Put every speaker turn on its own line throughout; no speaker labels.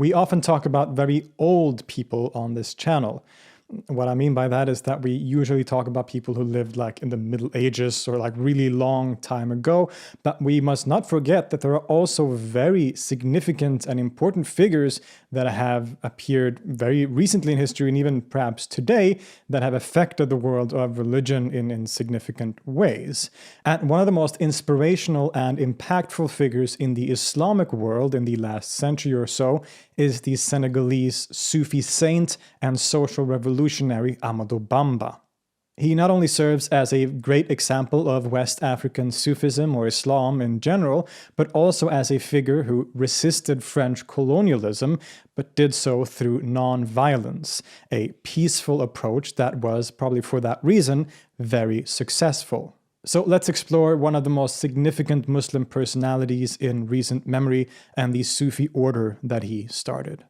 We often talk about very old people on this channel. What I mean by that is that we usually talk about people who lived like in the Middle Ages or like really long time ago, but we must not forget that there are also very significant and important figures that have appeared very recently in history and even perhaps today that have affected the world of religion in significant ways. And one of the most inspirational and impactful figures in the Islamic world in the last century or so is the Senegalese Sufi saint and social revolutionary Ahmadou Bamba. He not only serves as a great example of West African Sufism or Islam in general, but also as a figure who resisted French colonialism, but did so through non-violence, a peaceful approach that was, probably for that reason, very successful. So let's explore one of the most significant Muslim personalities in recent memory and the Sufi order that he started.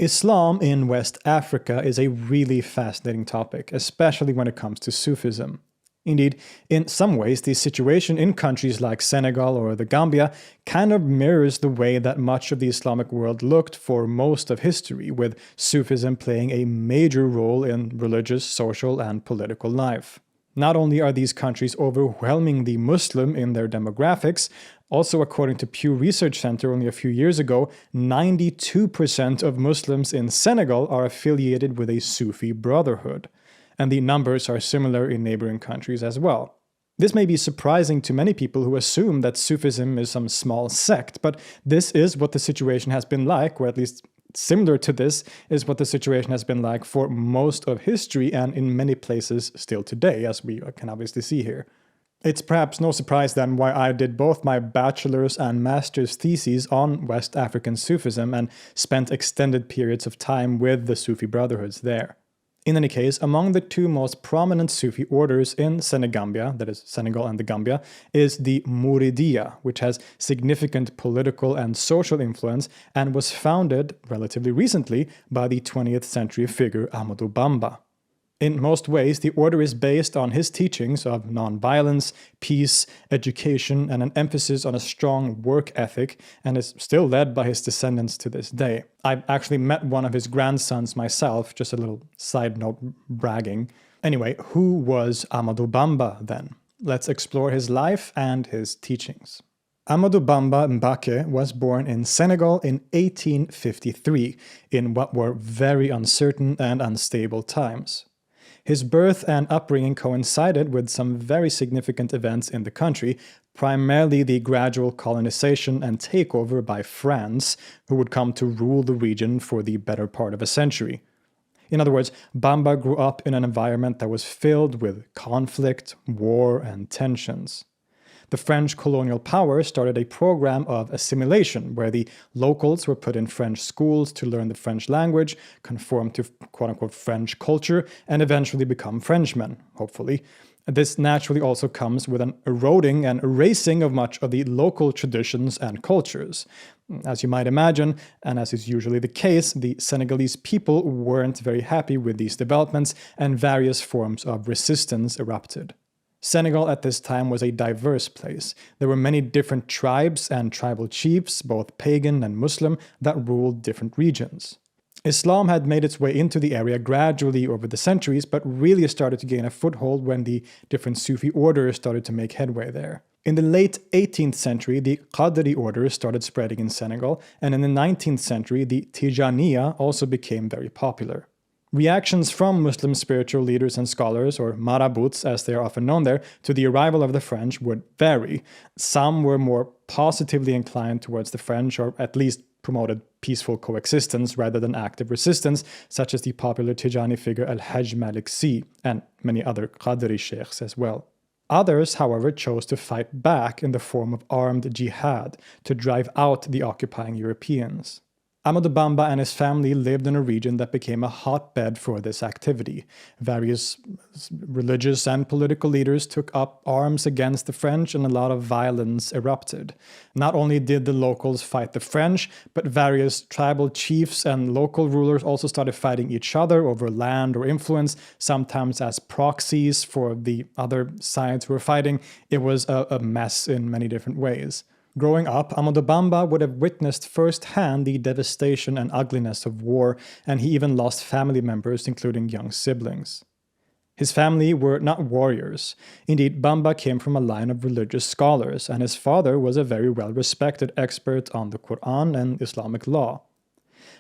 Islam in West Africa is a really fascinating topic, especially when it comes to Sufism. Indeed, in some ways, the situation in countries like Senegal or the Gambia kind of mirrors the way that much of the Islamic world looked for most of history, with Sufism playing a major role in religious, social, and political life. Not only are these countries overwhelmingly Muslim in their demographics, also according to Pew Research Center only a few years ago, 92% of Muslims in Senegal are affiliated with a Sufi brotherhood. And the numbers are similar in neighboring countries as well. This may be surprising to many people who assume that Sufism is some small sect, but this is what the situation has been like, or at least similar to this is what the situation has been like for most of history and in many places still today, as we can obviously see here. It's perhaps no surprise then why I did both my bachelor's and master's theses on West African Sufism and spent extended periods of time with the Sufi brotherhoods there. In any case, among the two most prominent Sufi orders in Senegambia, that is Senegal and the Gambia, is the Muridiya, which has significant political and social influence and was founded relatively recently by the 20th century figure Ahmadou Bamba. In most ways, the order is based on his teachings of nonviolence, peace, education, and an emphasis on a strong work ethic, and is still led by his descendants to this day. I've actually met one of his grandsons myself, just a little side note bragging. Anyway, who was Ahmadou Bamba then? Let's explore his life and his teachings. Ahmadou Bamba Mbake was born in Senegal in 1853, in what were very uncertain and unstable times. His birth and upbringing coincided with some very significant events in the country, primarily the gradual colonization and takeover by France, who would come to rule the region for the better part of a century. In other words, Bamba grew up in an environment that was filled with conflict, war, and tensions. The French colonial power started a program of assimilation where the locals were put in French schools to learn the French language, conform to quote-unquote French culture, and eventually become Frenchmen, hopefully. This naturally also comes with an eroding and erasing of much of the local traditions and cultures. As you might imagine, and as is usually the case, the Senegalese people weren't very happy with these developments, and various forms of resistance erupted. Senegal at this time was a diverse place. There were many different tribes and tribal chiefs, both pagan and Muslim, that ruled different regions. Islam had made its way into the area gradually over the centuries, but really started to gain a foothold when the different Sufi orders started to make headway there. In the late 18th century, the Qadri order started spreading in Senegal, and in the 19th century, the Tijaniya also became very popular. Reactions from Muslim spiritual leaders and scholars, or marabouts as they are often known there, to the arrival of the French would vary. Some were more positively inclined towards the French, or at least promoted peaceful coexistence rather than active resistance, such as the popular Tijani figure Al-Hajj Malik Si, and many other Qadri sheikhs as well. Others, however, chose to fight back in the form of armed jihad to drive out the occupying Europeans. Ahmadou Bamba and his family lived in a region that became a hotbed for this activity. Various religious and political leaders took up arms against the French and a lot of violence erupted. Not only did the locals fight the French, but various tribal chiefs and local rulers also started fighting each other over land or influence, sometimes as proxies for the other sides who were fighting. It was a mess in many different ways. Growing up, Ahmadou Bamba would have witnessed firsthand the devastation and ugliness of war, and he even lost family members, including young siblings. His family were not warriors. Indeed, Bamba came from a line of religious scholars, and his father was a very well-respected expert on the Quran and Islamic law.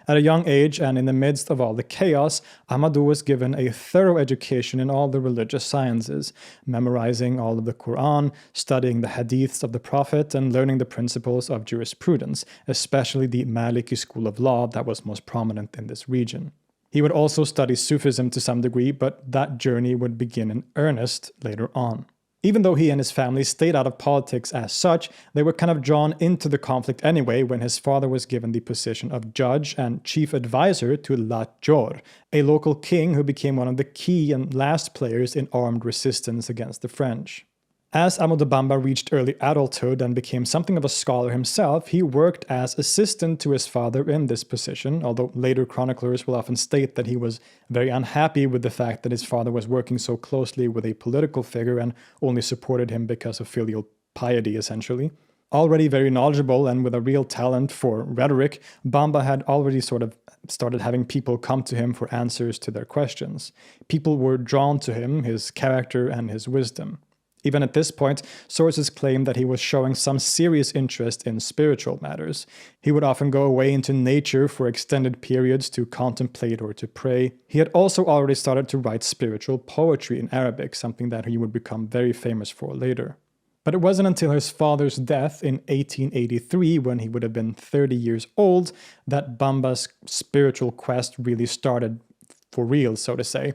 At a young age and in the midst of all the chaos, Ahmadou was given a thorough education in all the religious sciences, memorizing all of the Quran, studying the hadiths of the Prophet, and learning the principles of jurisprudence, especially the Maliki school of law that was most prominent in this region. He would also study Sufism to some degree, but that journey would begin in earnest later on. Even though he and his family stayed out of politics as such, they were kind of drawn into the conflict anyway when his father was given the position of judge and chief advisor to Lat Jor, a local king who became one of the key and last players in armed resistance against the French. As Ahmadou Bamba reached early adulthood and became something of a scholar himself, he worked as assistant to his father in this position, although later chroniclers will often state that he was very unhappy with the fact that his father was working so closely with a political figure and only supported him because of filial piety, essentially. Already very knowledgeable and with a real talent for rhetoric, Bamba had already sort of started having people come to him for answers to their questions. People were drawn to him, his character, and his wisdom. Even at this point, sources claim that he was showing some serious interest in spiritual matters. He would often go away into nature for extended periods to contemplate or to pray. He had also already started to write spiritual poetry in Arabic, something that he would become very famous for later. But it wasn't until his father's death in 1883, when he would have been 30 years old, that Bamba's spiritual quest really started for real, so to say.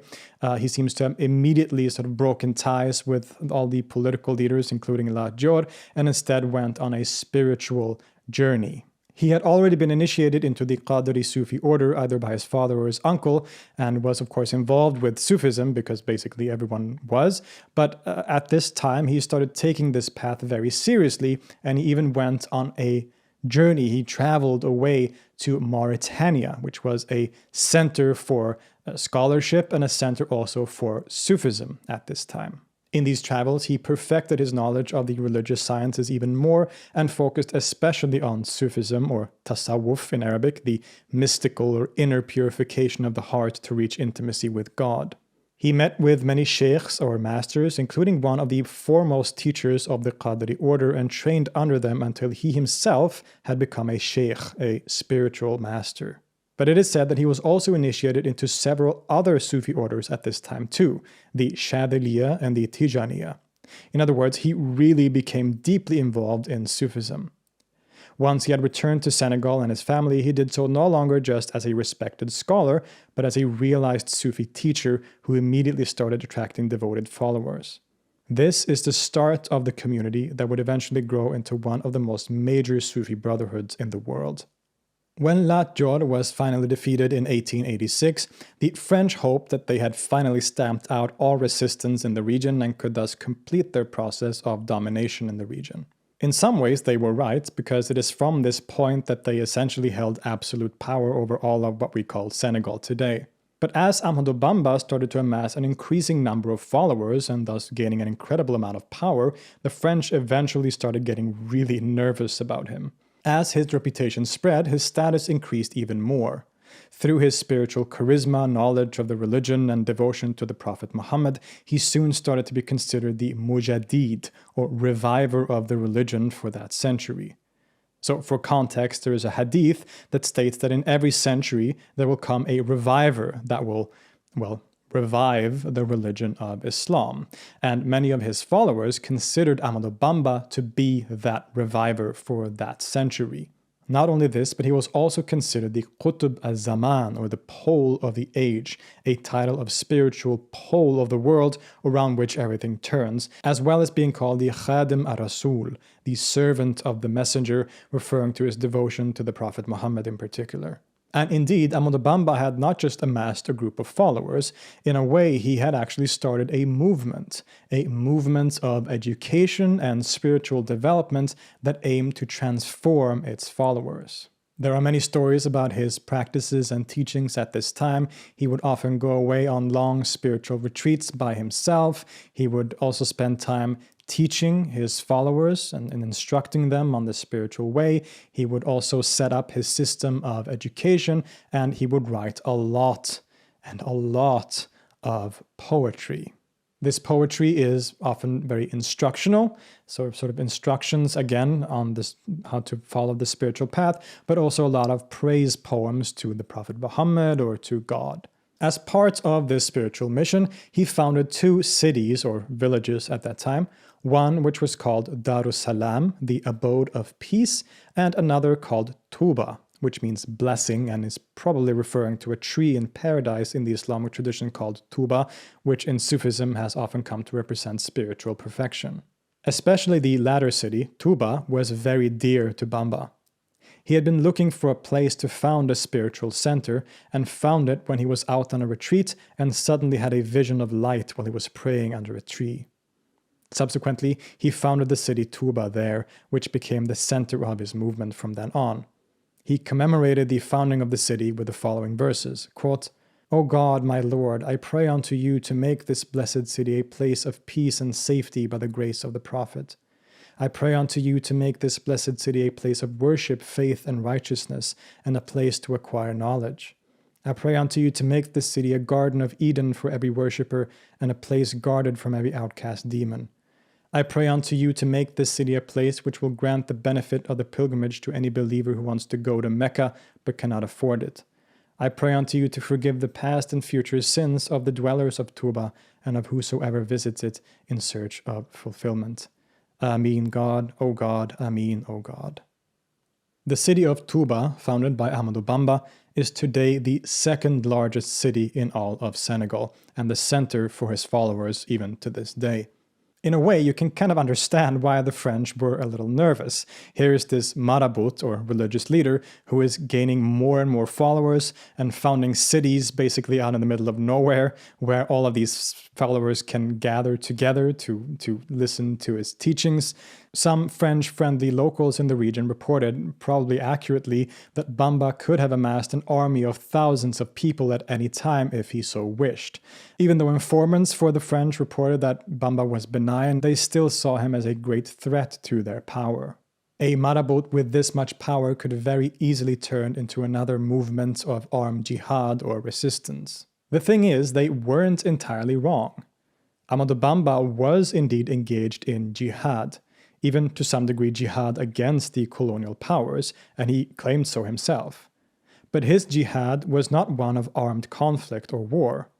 He seems to have immediately sort of broken ties with all the political leaders, including La Dior, and instead went on a spiritual journey. He had already been initiated into the Qadiri Sufi order either by his father or his uncle, and was of course involved with Sufism because basically everyone was. But at this time, he started taking this path very seriously, and he even went on a journey. He traveled away to Mauritania, which was a center for scholarship and a center also for Sufism at this time. In these travels, he perfected his knowledge of the religious sciences even more and focused especially on Sufism, or tasawwuf in Arabic, the mystical or inner purification of the heart to reach intimacy with God. He met with many sheikhs or masters, including one of the foremost teachers of the Qadiri order, and trained under them until he himself had become a sheikh, a spiritual master. But it is said that he was also initiated into several other Sufi orders at this time too, the Shadiliya and the Tijaniya. In other words, he really became deeply involved in Sufism. Once he had returned to Senegal and his family, he did so no longer just as a respected scholar, but as a realized Sufi teacher who immediately started attracting devoted followers. This is the start of the community that would eventually grow into one of the most major Sufi brotherhoods in the world. When Lat Dior was finally defeated in 1886, the French hoped that they had finally stamped out all resistance in the region and could thus complete their process of domination in the region. In some ways, they were right, because it is from this point that they essentially held absolute power over all of what we call Senegal today. But as Ahmadou Bamba started to amass an increasing number of followers and thus gaining an incredible amount of power, the French eventually started getting really nervous about him. As his reputation spread, his status increased even more. Through his spiritual charisma, knowledge of the religion, and devotion to the Prophet Muhammad, he soon started to be considered the Mujaddid, or reviver of the religion for that century. So for context, there is a hadith that states that in every century there will come a reviver that will, revive the religion of Islam. And many of his followers considered Ahmadou Bamba to be that reviver for that century. Not only this, but he was also considered the Qutb al-Zaman, or the pole of the age, a title of spiritual pole of the world around which everything turns, as well as being called the Khadim al-Rasul, the servant of the messenger, referring to his devotion to the Prophet Muhammad in particular. And indeed, Ahmadou Bamba had not just amassed a group of followers. In a way, he had actually started a movement of education and spiritual development that aimed to transform its followers. There are many stories about his practices and teachings at this time. He would often go away on long spiritual retreats by himself. He would also spend time teaching his followers and instructing them on the spiritual way. He would also set up his system of education, and he would write a lot of poetry. This poetry is often very instructional, so sort of instructions again on this, how to follow the spiritual path, but also a lot of praise poems to the Prophet Muhammad or to God. As part of this spiritual mission, he founded 2 cities or villages at that time, one which was called Darussalam, the abode of peace, and another called Tuba, which means blessing and is probably referring to a tree in paradise in the Islamic tradition called Tuba, which in Sufism has often come to represent spiritual perfection. Especially the latter city, Tuba, was very dear to Bamba. He had been looking for a place to found a spiritual center and found it when he was out on a retreat and suddenly had a vision of light while he was praying under a tree. Subsequently, he founded the city Tuba there, which became the center of his movement from then on. He commemorated the founding of the city with the following verses, quote, "O God, my Lord, I pray unto you to make this blessed city a place of peace and safety by the grace of the Prophet. I pray unto you to make this blessed city a place of worship, faith, and righteousness, and a place to acquire knowledge. I pray unto you to make this city a garden of Eden for every worshipper, and a place guarded from every outcast demon. I pray unto you to make this city a place which will grant the benefit of the pilgrimage to any believer who wants to go to Mecca but cannot afford it. I pray unto you to forgive the past and future sins of the dwellers of Tuba and of whosoever visits it in search of fulfillment. Ameen, God, O God, Ameen, O God." The city of Tuba, founded by Ahmadou Bamba, is today the 2nd largest city in all of Senegal and the center for his followers even to this day. In a way, you can kind of understand why the French were a little nervous. Here's this marabout, or religious leader, who is gaining more and more followers and founding cities basically out in the middle of nowhere, where all of these followers can gather together to listen to his teachings. Some French-friendly locals in the region reported, probably accurately, that Bamba could have amassed an army of thousands of people at any time if he so wished. Even though informants for the French reported that Bamba was benign, they still saw him as a great threat to their power. A marabout with this much power could very easily turn into another movement of armed jihad or resistance. The thing is, they weren't entirely wrong. Ahmadou Bamba was indeed engaged in jihad, even to some degree jihad against the colonial powers, and he claimed so himself. But his jihad was not one of armed conflict or war.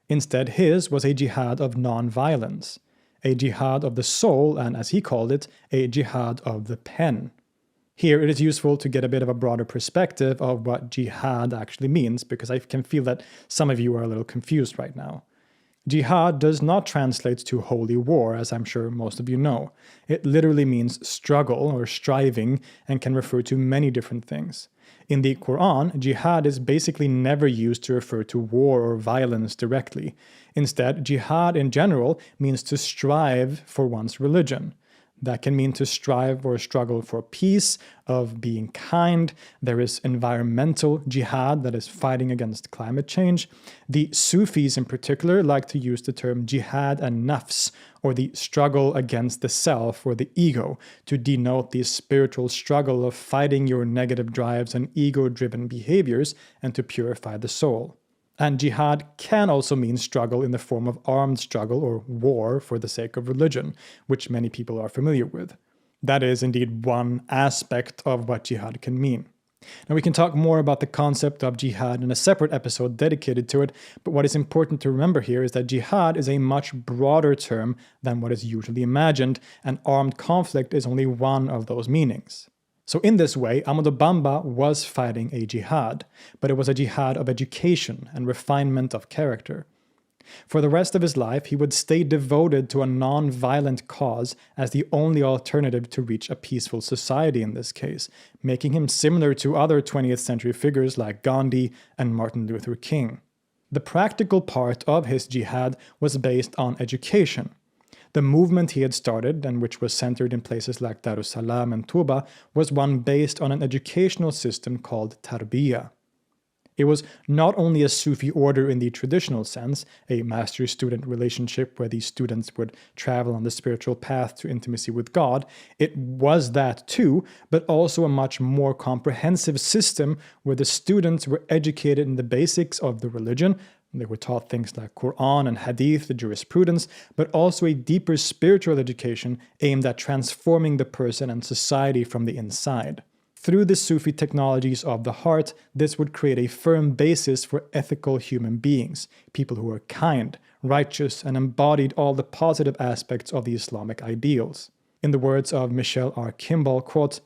Instead, his was a jihad of non-violence, a jihad of the soul, and as he called it, a jihad of the pen. Here it is useful to get a bit of a broader perspective of what jihad actually means, because I can feel that some of you are a little confused right now. Jihad does not translate to holy war, as I'm sure most of you know. It literally means struggle or striving and can refer to many different things. In the Quran, jihad is basically never used to refer to war or violence directly. Instead, jihad in general means to strive for one's religion. That can mean to strive or struggle for peace, of being kind. There is environmental jihad, that is fighting against climate change. The Sufis in particular like to use the term jihad and nafs, or the struggle against the self or the ego, to denote the spiritual struggle of fighting your negative drives and ego-driven behaviors and to purify the soul. And jihad can also mean struggle in the form of armed struggle or war for the sake of religion, which many people are familiar with. That is indeed one aspect of what jihad can mean. Now, we can talk more about the concept of jihad in a separate episode dedicated to it, but what is important to remember here is that jihad is a much broader term than what is usually imagined, and armed conflict is only one of those meanings. So in this way, Ahmadou Bamba was fighting a jihad, but it was a jihad of education and refinement of character. For the rest of his life, he would stay devoted to a non-violent cause as the only alternative to reach a peaceful society in this case, making him similar to other 20th century figures like Gandhi and Martin Luther King. The practical part of his jihad was based on education. The movement he had started, and which was centered in places like Darussalam and Tuba, was one based on an educational system called tarbiyah. It was not only a Sufi order in the traditional sense, a master-student relationship where these students would travel on the spiritual path to intimacy with God. It was that too, but also a much more comprehensive system where the students were educated in the basics of the religion. They were taught things like Quran and Hadith, the jurisprudence, but also a deeper spiritual education aimed at transforming the person and society from the inside. Through the Sufi technologies of the heart, this would create a firm basis for ethical human beings, people who were kind, righteous, and embodied all the positive aspects of the Islamic ideals. In the words of Michelle R. Kimball, quote,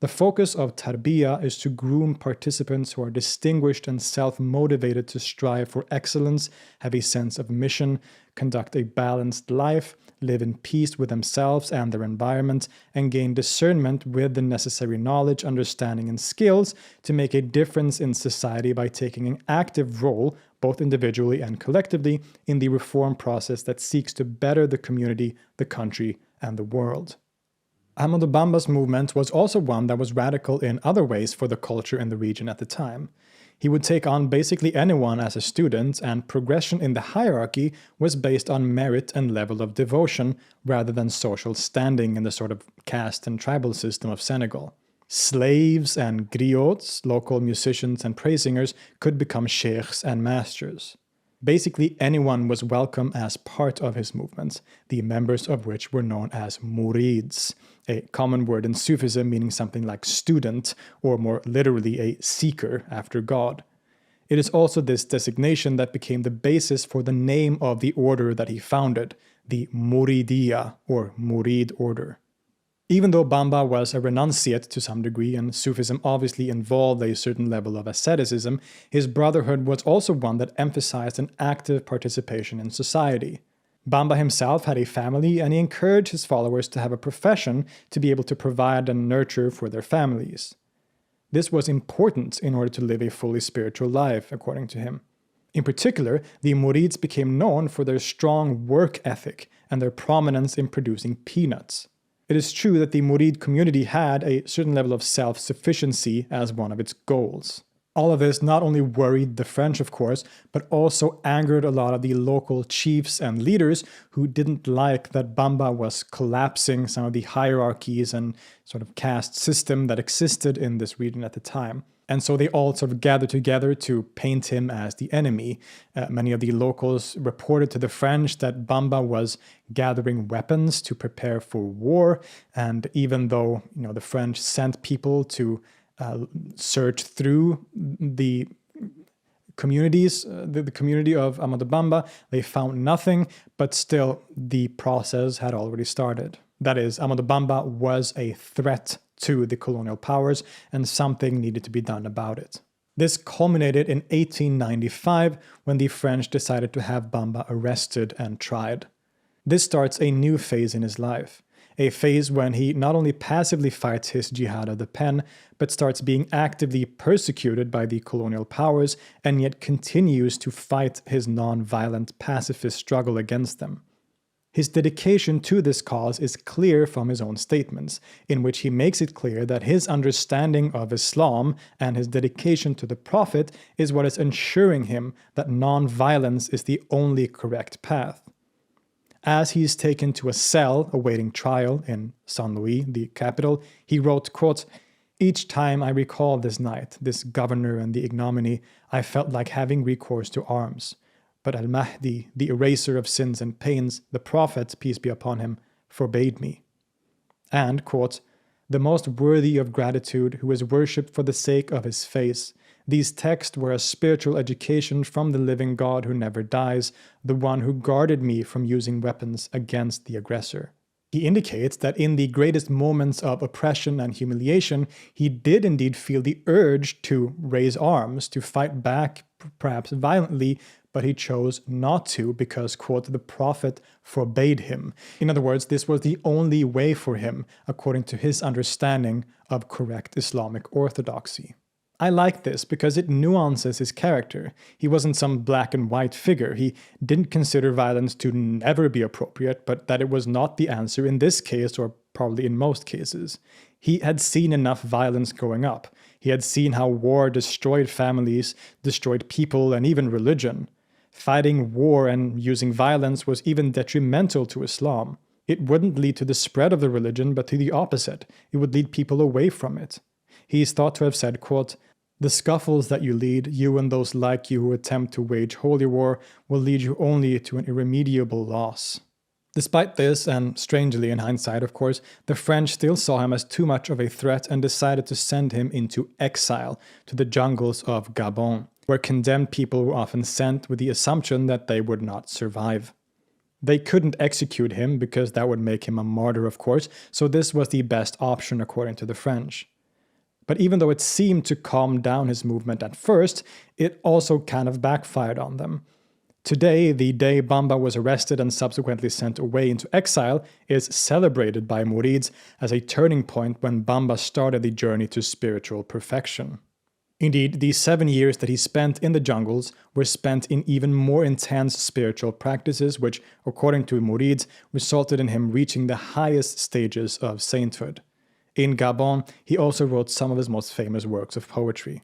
"The focus of tarbiyah is to groom participants who are distinguished and self-motivated to strive for excellence, have a sense of mission, conduct a balanced life, live in peace with themselves and their environment, and gain discernment with the necessary knowledge, understanding, and skills to make a difference in society by taking an active role, both individually and collectively, in the reform process that seeks to better the community, the country, and the world." Ahmadou Bamba's movement was also one that was radical in other ways for the culture in the region at the time. He would take on basically anyone as a student, and progression in the hierarchy was based on merit and level of devotion rather than social standing in the sort of caste and tribal system of Senegal. Slaves and griots, local musicians and praise singers, could become sheikhs and masters. Basically, anyone was welcome as part of his movements, the members of which were known as murids, a common word in Sufism meaning something like student, or more literally a seeker after God. It is also this designation that became the basis for the name of the order that he founded, the Muridiyya, or Murid order. Even though Bamba was a renunciate to some degree, and Sufism obviously involved a certain level of asceticism, his brotherhood was also one that emphasized an active participation in society. Bamba himself had a family, and he encouraged his followers to have a profession to be able to provide and nurture for their families. This was important in order to live a fully spiritual life, according to him. In particular, the Murids became known for their strong work ethic and their prominence in producing peanuts. It is true that the Murid community had a certain level of self-sufficiency as one of its goals. All of this not only worried the French, of course, but also angered a lot of the local chiefs and leaders who didn't like that Bamba was collapsing some of the hierarchies and sort of caste system that existed in this region at the time. And so they all sort of gathered together to paint him as the enemy. Many of the locals reported to the French that Bamba was gathering weapons to prepare for war. And even though, the French sent people to search through the communities, the community of Ahmadou Bamba, they found nothing, but still the process had already started. That is, Ahmadou Bamba was a threat to the colonial powers, and something needed to be done about it. This culminated in 1895 when the French decided to have Bamba arrested and tried. This starts a new phase in his life, a phase when he not only passively fights his jihad of the pen, but starts being actively persecuted by the colonial powers and yet continues to fight his non-violent pacifist struggle against them. His dedication to this cause is clear from his own statements, in which he makes it clear that his understanding of Islam and his dedication to the Prophet is what is ensuring him that non-violence is the only correct path. As he is taken to a cell awaiting trial in Saint Louis, the capital, he wrote, quote, "Each time I recall this night, this governor and the ignominy, I felt like having recourse to arms. But Al-Mahdi, the eraser of sins and pains, the Prophet, peace be upon him, forbade me." And, quote, "The most worthy of gratitude, who is worshipped for the sake of his face. These texts were a spiritual education from the living God who never dies, the one who guarded me from using weapons against the aggressor." He indicates that in the greatest moments of oppression and humiliation, he did indeed feel the urge to raise arms, to fight back, perhaps violently, but he chose not to because, quote, the Prophet forbade him. In other words, this was the only way for him, according to his understanding of correct Islamic orthodoxy. I like this because it nuances his character. He wasn't some black and white figure. He didn't consider violence to never be appropriate, but that it was not the answer in this case, or probably in most cases. He had seen enough violence growing up. He had seen how war destroyed families, destroyed people, and even religion. Fighting war and using violence was even detrimental to Islam. It wouldn't lead to the spread of the religion, but to the opposite. It would lead people away from it. He is thought to have said, quote, "The scuffles that you lead, you and those like you who attempt to wage holy war, will lead you only to an irremediable loss." Despite this, and strangely in hindsight of course, the French still saw him as too much of a threat and decided to send him into exile to the jungles of Gabon, where condemned people were often sent with the assumption that they would not survive. They couldn't execute him because that would make him a martyr, of course, so this was the best option according to the French. But even though it seemed to calm down his movement at first, it also kind of backfired on them. Today, the day Bamba was arrested and subsequently sent away into exile, is celebrated by Murids as a turning point when Bamba started the journey to spiritual perfection. Indeed, the 7 years that he spent in the jungles were spent in even more intense spiritual practices, which, according to Murids, resulted in him reaching the highest stages of sainthood. In Gabon, he also wrote some of his most famous works of poetry.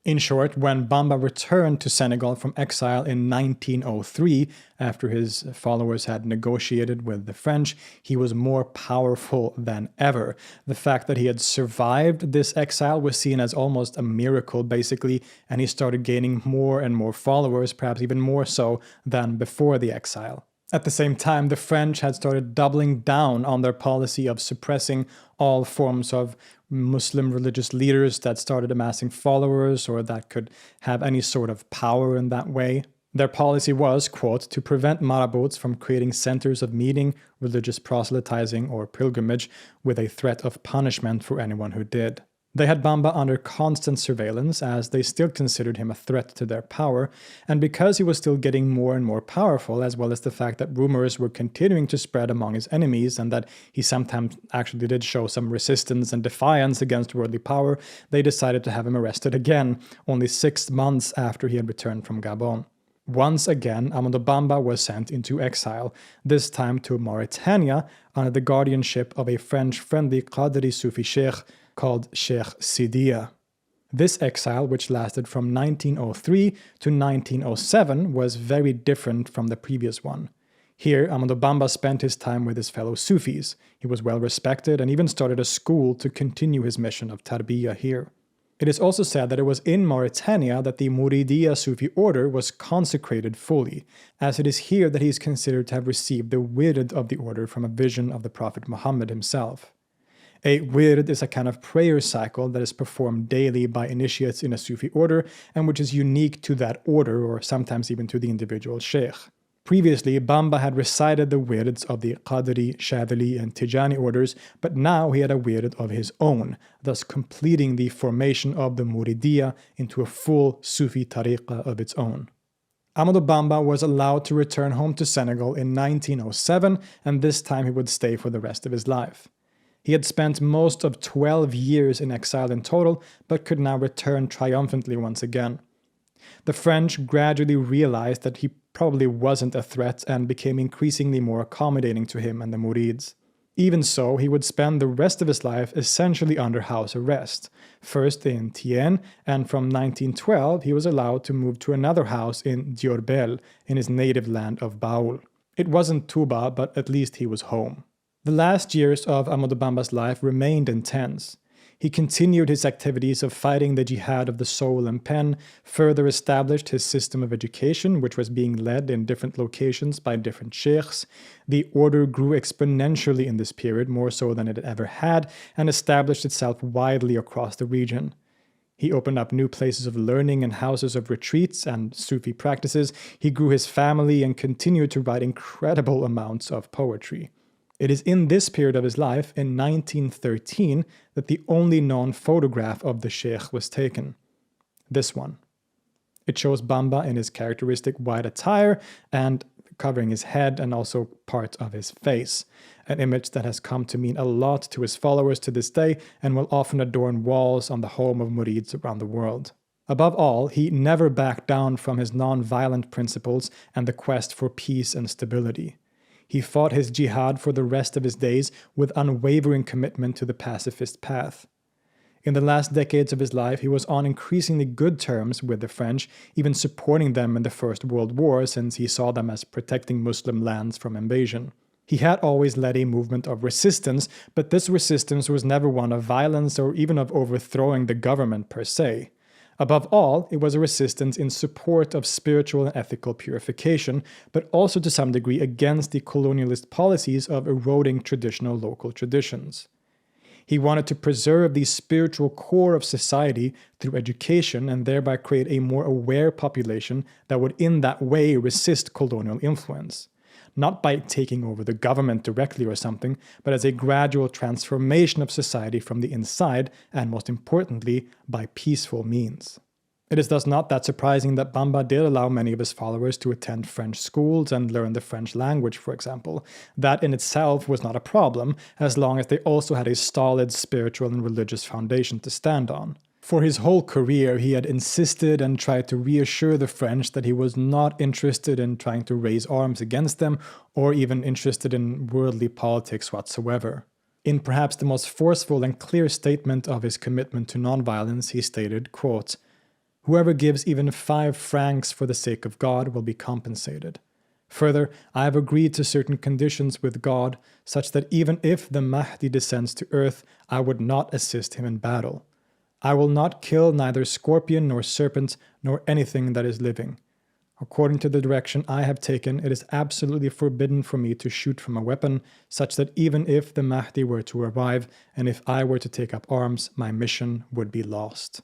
In short, when Bamba returned to Senegal from exile in 1903, after his followers had negotiated with the French, he was more powerful than ever. The fact that he had survived this exile was seen as almost a miracle, basically, and he started gaining more and more followers, perhaps even more so than before the exile. At the same time, the French had started doubling down on their policy of suppressing all forms of Muslim religious leaders that started amassing followers or that could have any sort of power in that way. Their policy was, quote, to prevent marabouts from creating centers of meeting, religious proselytizing, or pilgrimage, with a threat of punishment for anyone who did. They had Bamba under constant surveillance as they still considered him a threat to their power, and because he was still getting more and more powerful, as well as the fact that rumors were continuing to spread among his enemies and that he sometimes actually did show some resistance and defiance against worldly power, they decided to have him arrested again, only 6 months after he had returned from Gabon. Once again, Ahmadou Bamba was sent into exile, this time to Mauritania under the guardianship of a French-friendly Qadri Sufi sheikh called Sheikh Sidiya. This exile, which lasted from 1903 to 1907, was very different from the previous one. Here, Ahmadou Bamba spent his time with his fellow Sufis. He was well respected and even started a school to continue his mission of tarbiyah here. It is also said that it was in Mauritania that the Muridiya Sufi order was consecrated fully, as it is here that he is considered to have received the wird of the order from a vision of the Prophet Muhammad himself. A wird is a kind of prayer cycle that is performed daily by initiates in a Sufi order and which is unique to that order or sometimes even to the individual sheikh. Previously, Bamba had recited the wirds of the Qadri, Shadili, and Tijani orders, but now he had a wird of his own, thus completing the formation of the Muridiyya into a full Sufi tariqah of its own. Ahmadou Bamba was allowed to return home to Senegal in 1907, and this time he would stay for the rest of his life. He had spent most of 12 years in exile in total, but could now return triumphantly once again. The French gradually realized that he probably wasn't a threat and became increasingly more accommodating to him and the Murids. Even so, he would spend the rest of his life essentially under house arrest, first in Thiene, and from 1912 he was allowed to move to another house in Diourbel, in his native land of Baoul. It wasn't Touba, but at least he was home. The last years of Ahmadou Bamba's life remained intense. He continued his activities of fighting the jihad of the soul and pen, further established his system of education, which was being led in different locations by different sheikhs. The order grew exponentially in this period, more so than it ever had, and established itself widely across the region. He opened up new places of learning and houses of retreats and Sufi practices. He grew his family and continued to write incredible amounts of poetry. It is in this period of his life, in 1913, that the only known photograph of the sheikh was taken. This one. It shows Bamba in his characteristic white attire and covering his head and also part of his face, an image that has come to mean a lot to his followers to this day and will often adorn walls on the home of murids around the world. Above all, he never backed down from his non-violent principles and the quest for peace and stability. He fought his jihad for the rest of his days with unwavering commitment to the pacifist path. In the last decades of his life, he was on increasingly good terms with the French, even supporting them in the First World War since he saw them as protecting Muslim lands from invasion. He had always led a movement of resistance, but this resistance was never one of violence or even of overthrowing the government per se. Above all, it was a resistance in support of spiritual and ethical purification, but also to some degree against the colonialist policies of eroding traditional local traditions. He wanted to preserve the spiritual core of society through education and thereby create a more aware population that would in that way resist colonial influence. Not by taking over the government directly or something, but as a gradual transformation of society from the inside, and most importantly, by peaceful means. It is thus not that surprising that Bamba did allow many of his followers to attend French schools and learn the French language, for example. That in itself was not a problem, as long as they also had a solid spiritual and religious foundation to stand on. For his whole career, he had insisted and tried to reassure the French that he was not interested in trying to raise arms against them, or even interested in worldly politics whatsoever. In perhaps the most forceful and clear statement of his commitment to nonviolence, he stated, quote, "Whoever gives even 5 francs for the sake of God will be compensated. Further, I have agreed to certain conditions with God, such that even if the Mahdi descends to earth, I would not assist him in battle. I will not kill neither scorpion nor serpent nor anything that is living. According to the direction I have taken, it is absolutely forbidden for me to shoot from a weapon, such that even if the Mahdi were to arrive and if I were to take up arms, my mission would be lost."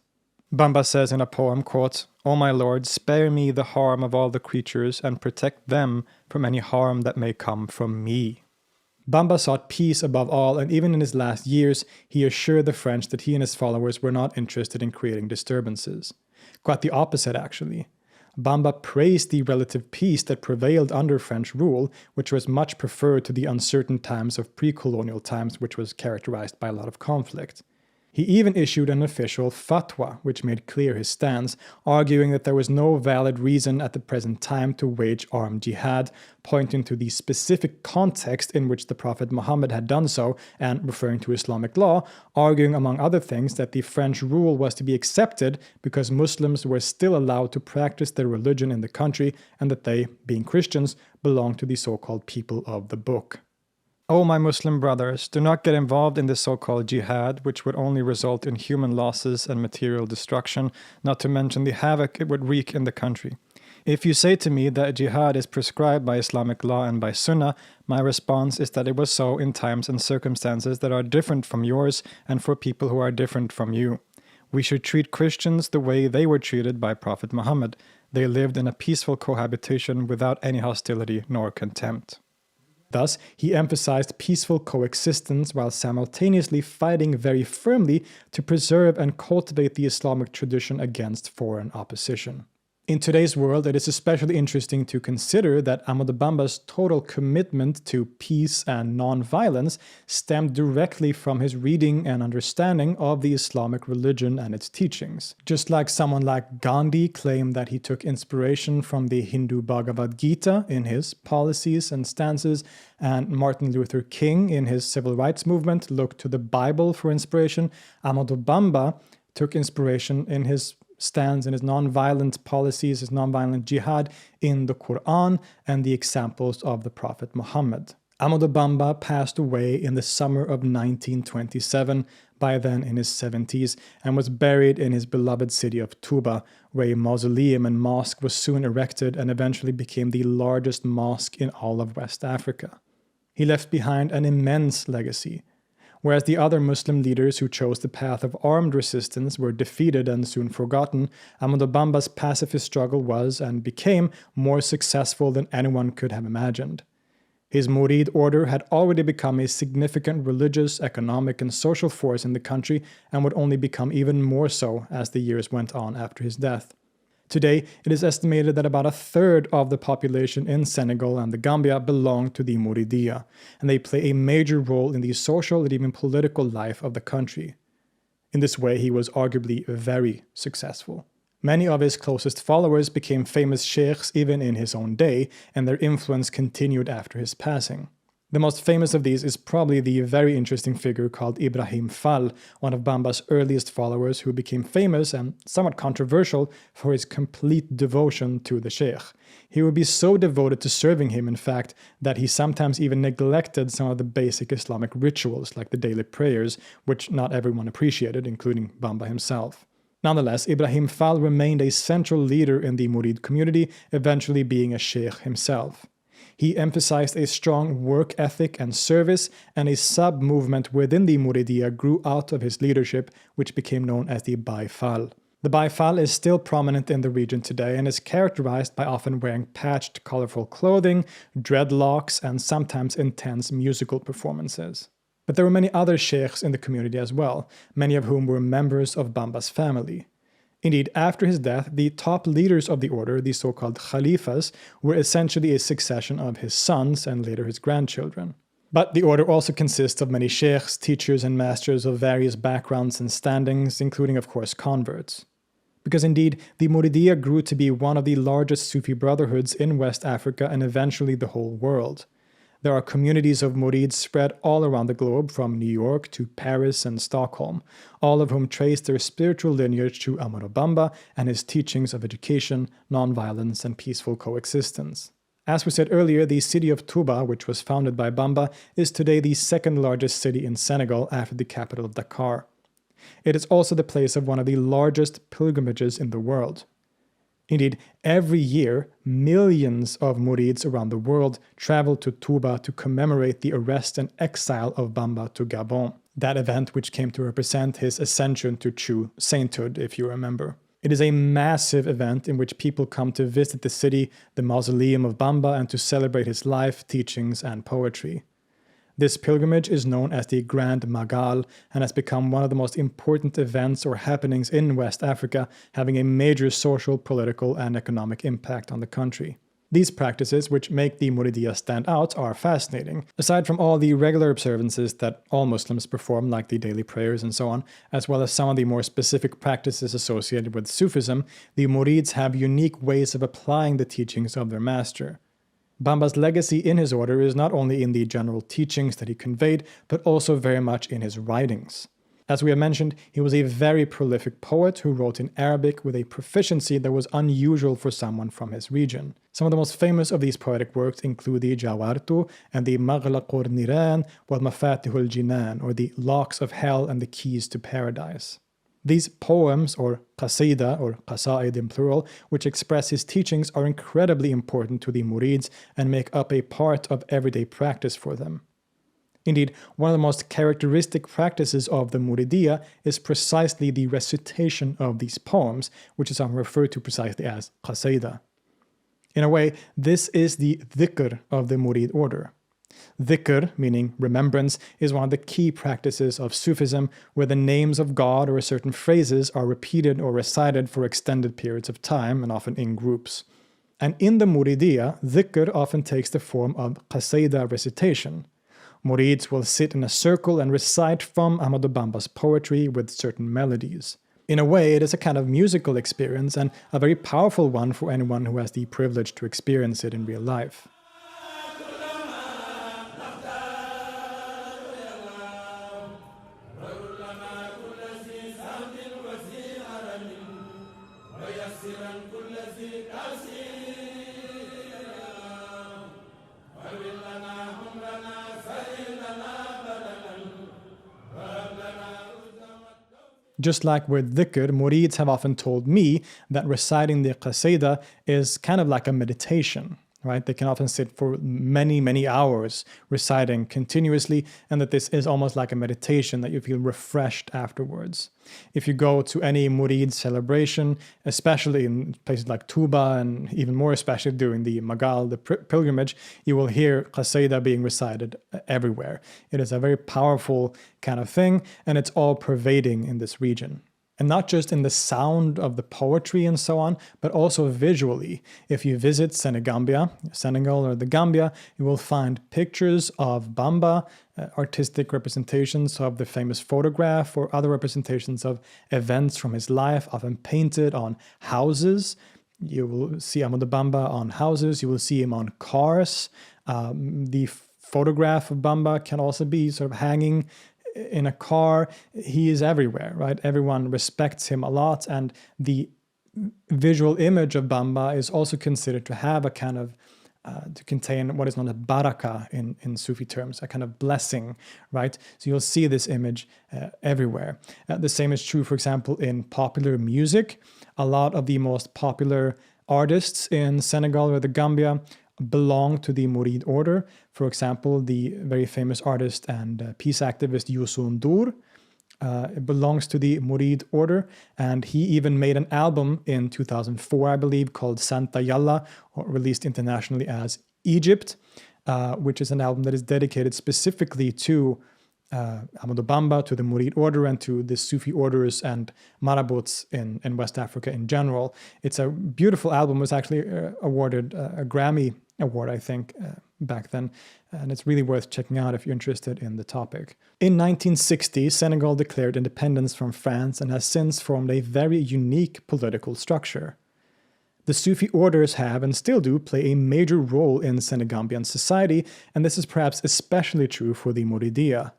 Bamba says in a poem, quote, "O my Lord, spare me the harm of all the creatures and protect them from any harm that may come from me." Bamba sought peace above all, and even in his last years, he assured the French that he and his followers were not interested in creating disturbances. Quite the opposite, actually. Bamba praised the relative peace that prevailed under French rule, which was much preferred to the uncertain times of pre-colonial times, which was characterized by a lot of conflict. He even issued an official fatwa, which made clear his stance, arguing that there was no valid reason at the present time to wage armed jihad, pointing to the specific context in which the Prophet Muhammad had done so, and referring to Islamic law, arguing among other things that the French rule was to be accepted because Muslims were still allowed to practice their religion in the country, and that they, being Christians, belonged to the so-called people of the book. "O my Muslim brothers, do not get involved in this so-called jihad, which would only result in human losses and material destruction, not to mention the havoc it would wreak in the country. If you say to me that jihad is prescribed by Islamic law and by Sunnah, my response is that it was so in times and circumstances that are different from yours and for people who are different from you. We should treat Christians the way they were treated by Prophet Muhammad. They lived in a peaceful cohabitation without any hostility nor contempt." Thus, he emphasized peaceful coexistence while simultaneously fighting very firmly to preserve and cultivate the Islamic tradition against foreign opposition. In today's world, it is especially interesting to consider that Ahmadou Bamba's total commitment to peace and non-violence stemmed directly from his reading and understanding of the Islamic religion and its teachings. Just like someone like Gandhi claimed that he took inspiration from the Hindu Bhagavad Gita in his policies and stances, and Martin Luther King in his civil rights movement looked to the Bible for inspiration, Ahmadou Bamba took inspiration in his stands in his nonviolent policies, his nonviolent jihad in the Quran and the examples of the Prophet Muhammad. Ahmadou Bamba passed away in the summer of 1927, by then in his 70s, and was buried in his beloved city of Touba, where a mausoleum and mosque was soon erected and eventually became the largest mosque in all of West Africa. He left behind an immense legacy. Whereas the other Muslim leaders who chose the path of armed resistance were defeated and soon forgotten, Ahmadou Bamba's pacifist struggle was and became more successful than anyone could have imagined. His Murid order had already become a significant religious, economic, and social force in the country and would only become even more so as the years went on after his death. Today, it is estimated that about a third of the population in Senegal and the Gambia belong to the Muridiya, and they play a major role in the social and even political life of the country. In this way, he was arguably very successful. Many of his closest followers became famous sheikhs even in his own day, and their influence continued after his passing. The most famous of these is probably the very interesting figure called Ibrahim Fall, one of Bamba's earliest followers who became famous and somewhat controversial for his complete devotion to the sheikh. He would be so devoted to serving him, in fact, that he sometimes even neglected some of the basic Islamic rituals like the daily prayers, which not everyone appreciated, including Bamba himself. Nonetheless, Ibrahim Fall remained a central leader in the Murid community, eventually being a sheikh himself. He emphasized a strong work ethic and service, and a sub-movement within the Muridiya grew out of his leadership, which became known as the Baye Fall. The Baye Fall is still prominent in the region today and is characterized by often wearing patched, colorful clothing, dreadlocks, and sometimes intense musical performances. But there were many other sheikhs in the community as well, many of whom were members of Bamba's family. Indeed, after his death, the top leaders of the order, the so-called Khalifas, were essentially a succession of his sons and later his grandchildren. But the order also consists of many sheikhs, teachers, and masters of various backgrounds and standings, including, of course, converts. Because indeed, the Muridiya grew to be one of the largest Sufi brotherhoods in West Africa and eventually the whole world. There are communities of Murids spread all around the globe, from New York to Paris and Stockholm, all of whom trace their spiritual lineage to Ahmadou Bamba and his teachings of education, nonviolence, and peaceful coexistence. As we said earlier, the city of Touba, which was founded by Bamba, is today the second largest city in Senegal after the capital of Dakar. It is also the place of one of the largest pilgrimages in the world. Indeed, every year, millions of Murids around the world travel to Touba to commemorate the arrest and exile of Bamba to Gabon, that event which came to represent his ascension to true sainthood, if you remember. It is a massive event in which people come to visit the city, the mausoleum of Bamba, and to celebrate his life, teachings, and poetry. This pilgrimage is known as the Grand Magal and has become one of the most important events or happenings in West Africa, having a major social, political, and economic impact on the country. These practices, which make the Muridiya stand out, are fascinating. Aside from all the regular observances that all Muslims perform, like the daily prayers and so on, as well as some of the more specific practices associated with Sufism, the Murids have unique ways of applying the teachings of their master. Bamba's legacy in his order is not only in the general teachings that he conveyed, but also very much in his writings. As we have mentioned, he was a very prolific poet who wrote in Arabic with a proficiency that was unusual for someone from his region. Some of the most famous of these poetic works include the Jawartu and the Maghlaqur Niran wal Mafatihul Jinan, or the Locks of Hell and the Keys to Paradise. These poems, or qasida, or qasaid in plural, which express his teachings, are incredibly important to the Murids and make up a part of everyday practice for them. Indeed, one of the most characteristic practices of the Muridiya is precisely the recitation of these poems, which is often referred to precisely as qasida. In a way, this is the dhikr of the Murid order. Dhikr, meaning remembrance, is one of the key practices of Sufism, where the names of God or certain phrases are repeated or recited for extended periods of time, and often in groups. And in the Muridiya, dhikr often takes the form of qasida recitation. Murids will sit in a circle and recite from Ahmadou Bamba's poetry with certain melodies. In a way, it is a kind of musical experience, and a very powerful one for anyone who has the privilege to experience it in real life. Just like with dhikr, Murids have often told me that reciting the qasida is kind of like a meditation, right? They can often sit for many, many hours reciting continuously, and that this is almost like a meditation, that you feel refreshed afterwards. If you go to any Murid celebration, especially in places like Touba, and even more especially during the Magal, the pilgrimage, you will hear qasida being recited everywhere. It is a very powerful kind of thing, and it's all pervading in this region. And not just in the sound of the poetry and so on, but also visually. If you visit Senegal or the Gambia, you will find pictures of Bamba, artistic representations of the famous photograph or other representations of events from his life, often painted on houses. You will see Ahmadou Bamba on houses, you will see him on cars. The photograph of Bamba can also be sort of hanging in a car. He is everywhere, right? Everyone respects him a lot, and the visual image of Bamba is also considered to have a kind of to contain what is known as baraka in Sufi terms, a kind of blessing, right? So you'll see this image everywhere. The same is true, for example, in popular music. A lot of the most popular artists in Senegal or the Gambia belong to the Murid order. For example, the very famous artist and peace activist Youssou N'Dour belongs to the Murid order, and he even made an album in 2004, I believe, called Santa Yalla, or released internationally as Egypt, which is an album that is dedicated specifically to Ahmadou Bamba, to the Murid order, and to the Sufi orders and marabouts in West Africa in general. It's a beautiful album. It was actually awarded a Grammy Award, I think, back then, and it's really worth checking out if you're interested in the topic. In 1960, Senegal declared independence from France and has since formed a very unique political structure. The Sufi orders have and still do play a major role in Senegambian society, and this is perhaps especially true for the Muridiya.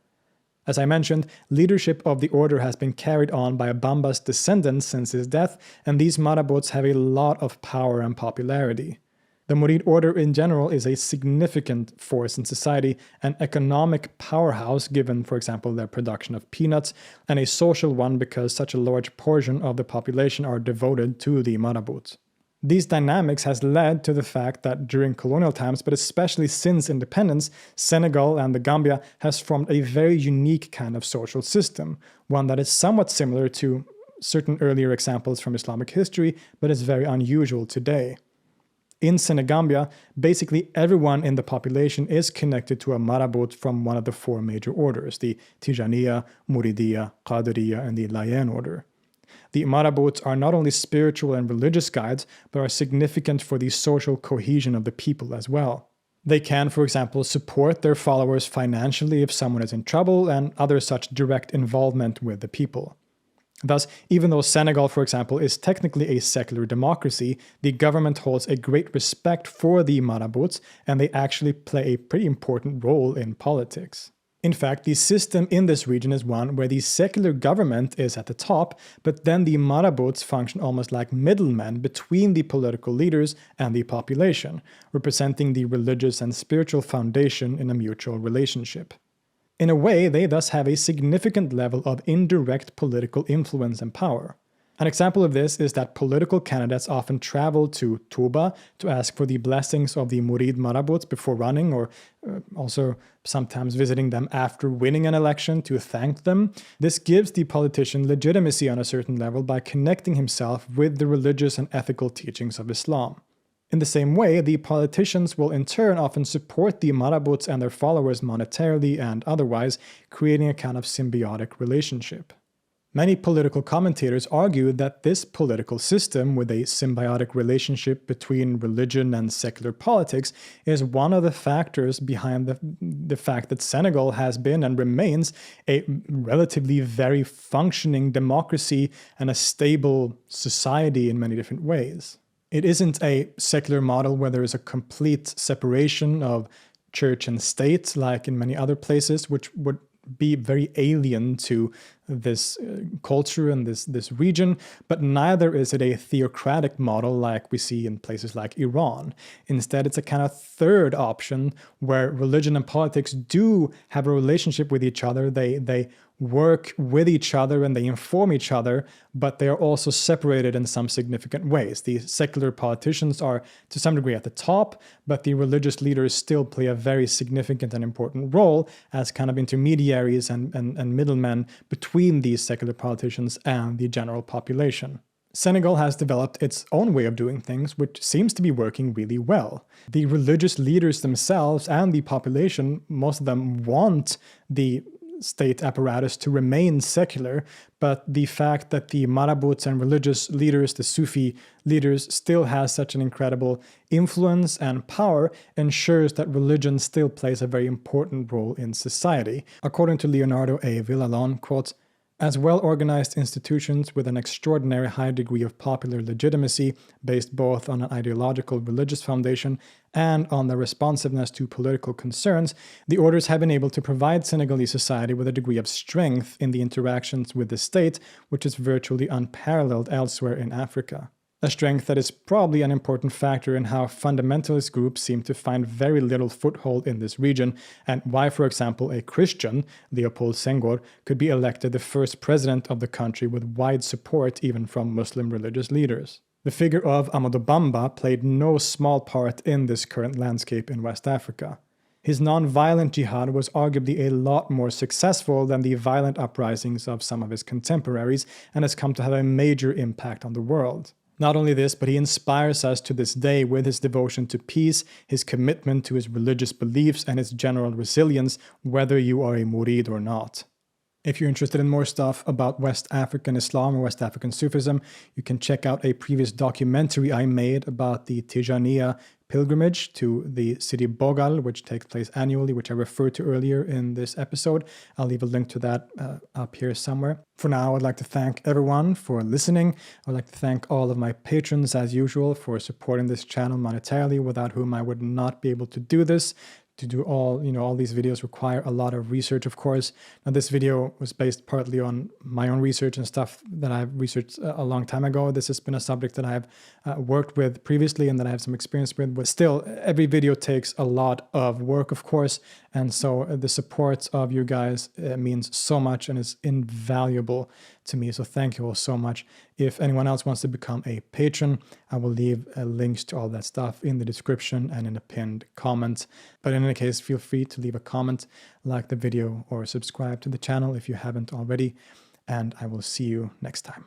As I mentioned, leadership of the order has been carried on by Bamba's descendants since his death, and these marabouts have a lot of power and popularity. The Murid order in general is a significant force in society, an economic powerhouse given, for example, their production of peanuts, and a social one because such a large portion of the population are devoted to the marabouts. These dynamics has led to the fact that during colonial times, but especially since independence, Senegal and the Gambia has formed a very unique kind of social system, one that is somewhat similar to certain earlier examples from Islamic history, but is very unusual today. In Senegambia, basically everyone in the population is connected to a marabout from one of the four major orders, the Tijaniya, Muridiya, Qadiriya, and the Layen order. The marabouts are not only spiritual and religious guides, but are significant for the social cohesion of the people as well. They can, for example, support their followers financially if someone is in trouble, and other such direct involvement with the people. Thus, even though Senegal, for example, is technically a secular democracy, the government holds a great respect for the marabouts, and they actually play a pretty important role in politics. In fact, the system in this region is one where the secular government is at the top, but then the marabouts function almost like middlemen between the political leaders and the population, representing the religious and spiritual foundation in a mutual relationship. In a way, they thus have a significant level of indirect political influence and power. An example of this is that political candidates often travel to Touba to ask for the blessings of the Murid marabouts before running, or also sometimes visiting them after winning an election to thank them. This gives the politician legitimacy on a certain level by connecting himself with the religious and ethical teachings of Islam. In the same way, the politicians will in turn often support the marabouts and their followers monetarily and otherwise, creating a kind of symbiotic relationship. Many political commentators argue that this political system, with a symbiotic relationship between religion and secular politics, is one of the factors behind the fact that Senegal has been and remains a relatively very functioning democracy and a stable society in many different ways. It isn't a secular model where there is a complete separation of church and state, like in many other places, which would be very alien to this culture and this region, but neither is it a theocratic model like we see in places like Iran. Instead, it's a kind of third option where religion and politics do have a relationship with each other. They work with each other and they inform each other, but they are also separated in some significant ways. The secular politicians are to some degree at the top, but the religious leaders still play a very significant and important role as kind of intermediaries and middlemen between these secular politicians and the general population. Senegal has developed its own way of doing things, which seems to be working really well. The religious leaders themselves and the population, most of them want the state apparatus to remain secular, but the fact that the marabouts and religious leaders, the Sufi leaders, still has such an incredible influence and power ensures that religion still plays a very important role in society. According to Leonardo A. Villalon, quote, as well-organized institutions with an extraordinary high degree of popular legitimacy, based both on an ideological religious foundation and on their responsiveness to political concerns, the orders have been able to provide Senegalese society with a degree of strength in the interactions with the state, which is virtually unparalleled elsewhere in Africa. A strength that is probably an important factor in how fundamentalist groups seem to find very little foothold in this region, and why, for example, a Christian, Leopold Senghor, could be elected the first president of the country with wide support even from Muslim religious leaders. The figure of Ahmadou Bamba played no small part in this current landscape in West Africa. His non-violent jihad was arguably a lot more successful than the violent uprisings of some of his contemporaries, and has come to have a major impact on the world. Not only this, but he inspires us to this day with his devotion to peace, his commitment to his religious beliefs, and his general resilience, whether you are a murid or not. If you're interested in more stuff about West African Islam or West African Sufism, you can check out a previous documentary I made about the Tijaniya pilgrimage to the city Bogal, which takes place annually, which I referred to earlier in this episode. I'll leave a link to that up here somewhere. For now, I'd like to thank everyone for listening. I'd like to thank all of my patrons, as usual, for supporting this channel monetarily, without whom I would not be able to do this. To do all these videos require a lot of research, of course. Now, this video was based partly on my own research and stuff that I've researched a long time ago. This has been a subject that I've worked with previously and that I have some experience with. But still, every video takes a lot of work, of course. And so the support of you guys means so much and is invaluable to me. So thank you all so much. If anyone else wants to become a patron, I will leave links to all that stuff in the description and in the pinned comment. But in any case, feel free to leave a comment, like the video, or subscribe to the channel if you haven't already. And I will see you next time.